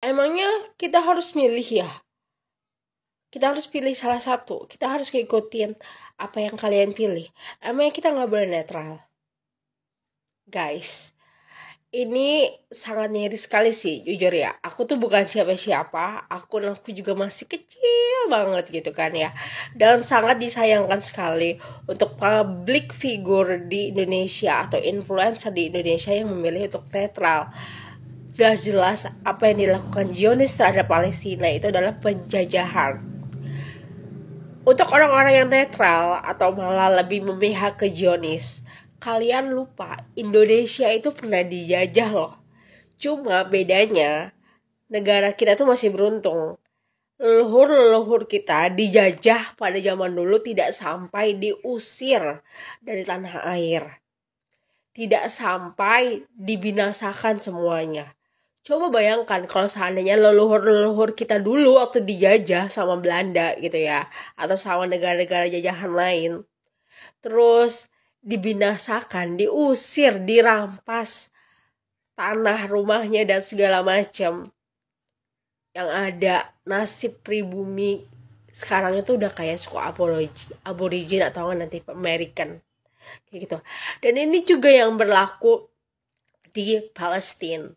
Emangnya kita harus milih ya? Kita harus pilih salah satu. Kita harus ngikutin apa yang kalian pilih. Emangnya kita nggak boleh netral? Guys, ini sangat miris sekali sih, jujur ya. Aku tuh bukan siapa-siapa. Aku juga masih kecil banget gitu kan ya. Dan sangat disayangkan sekali untuk public figure di Indonesia atau influencer di Indonesia yang memilih untuk netral. Jelas-jelas apa yang dilakukan Zionis terhadap Palestina itu adalah penjajahan. Untuk orang-orang yang netral atau malah lebih memihak ke Zionis, kalian lupa Indonesia itu pernah dijajah loh. Cuma bedanya negara kita tuh masih beruntung. Leluhur-leluhur kita dijajah pada zaman dulu tidak sampai diusir dari tanah air. Tidak sampai dibinasakan semuanya. Coba bayangkan kalau seandainya leluhur-leluhur kita dulu waktu dijajah sama Belanda gitu ya. Atau sama negara-negara jajahan lain. Terus dibinasakan, diusir, dirampas tanah, rumahnya, dan segala macam. Yang ada nasib pribumi sekarang itu udah kayak suku aborigin atau Native American. Kayak gitu. Dan ini juga yang berlaku di Palestina.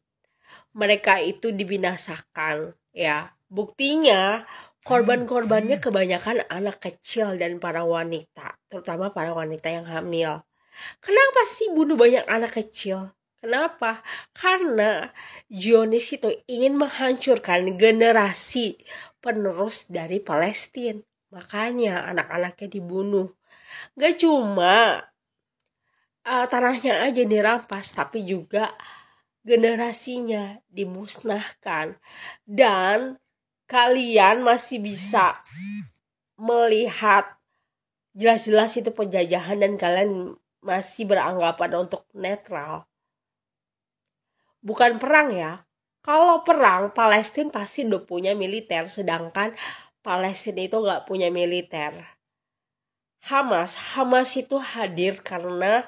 Mereka itu dibinasakan ya. Buktinya korban-korbannya kebanyakan anak kecil dan para wanita, terutama para wanita yang hamil. Kenapa sih bunuh banyak anak kecil? Kenapa? Karena Zionis itu ingin menghancurkan generasi penerus dari Palestina. Makanya anak-anaknya dibunuh. Gak cuma tanahnya aja dirampas, tapi juga generasinya dimusnahkan. Dan kalian masih bisa melihat jelas-jelas itu penjajahan dan kalian masih beranggapan untuk netral. Bukan perang ya. Kalau perang, Palestina pasti udah punya militer, sedangkan Palestina itu gak punya militer. Hamas itu hadir karena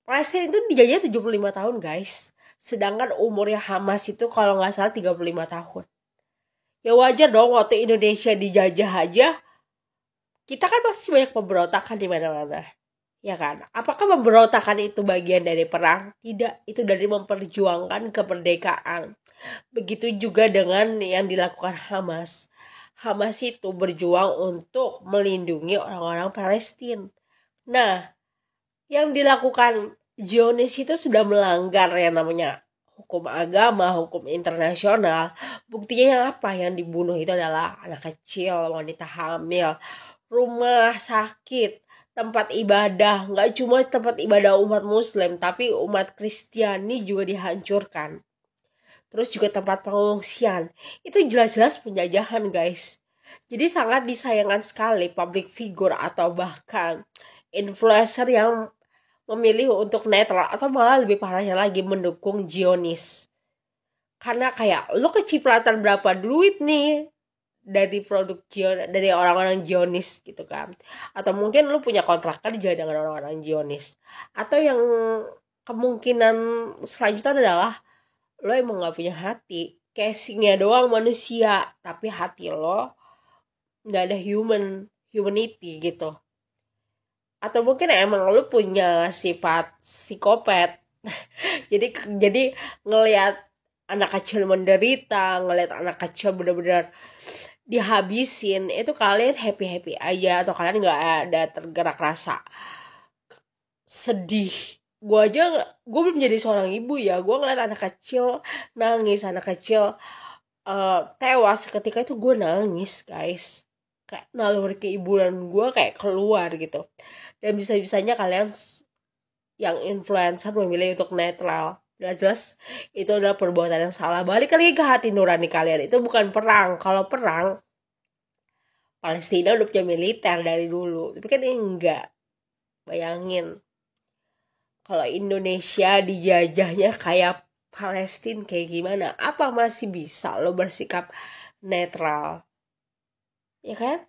Palestina itu dijajah 75 tahun guys. Sedangkan umurnya Hamas itu kalau nggak salah 35 tahun. Ya wajar dong waktu Indonesia dijajah aja. Kita kan pasti banyak pemberontakan di mana-mana. Ya kan? Apakah pemberontakan itu bagian dari perang? Tidak, itu dari memperjuangkan kemerdekaan. Begitu juga dengan yang dilakukan Hamas. Hamas itu berjuang untuk melindungi orang-orang Palestina. Nah, yang dilakukan Zionis itu sudah melanggar yang namanya hukum agama, hukum internasional. Buktinya yang apa? Yang dibunuh itu adalah anak kecil, wanita hamil, rumah sakit, tempat ibadah. Nggak cuma tempat ibadah umat muslim, tapi umat Kristiani juga dihancurkan. Terus juga tempat pengungsian. Itu jelas-jelas penjajahan guys. Jadi sangat disayangkan sekali public figure atau bahkan influencer yang memilih untuk netral atau malah lebih parahnya lagi mendukung Zionis. Karena kayak lo kecipratan berapa duit nih dari produk dari orang-orang Zionis gitu kan. Atau mungkin lo punya kontrak kerja dengan orang-orang Zionis. Atau yang kemungkinan selanjutnya adalah lo emang gak punya hati. Casingnya doang manusia, tapi hati lo gak ada humanity gitu. Atau mungkin emang lu punya sifat psikopat. jadi ngelihat anak kecil menderita, ngelihat anak kecil benar-benar dihabisin, itu kalian happy aja atau kalian nggak ada tergerak rasa sedih. Gue belum jadi seorang ibu ya, gue ngeliat anak kecil nangis, anak kecil tewas, ketika itu gue nangis guys, kayak naluri keibuan gue kayak keluar gitu. Dan bisa-bisanya kalian yang influencer memilih untuk netral. Jelas-jelas itu adalah perbuatan yang salah. Balik lagi ke hati nurani kalian. Itu bukan perang. Kalau perang, Palestina udah punya militer dari dulu. Tapi kan enggak. Bayangin. Kalau Indonesia dijajahnya kayak Palestina kayak gimana? Apa masih bisa lo bersikap netral? Ya kan?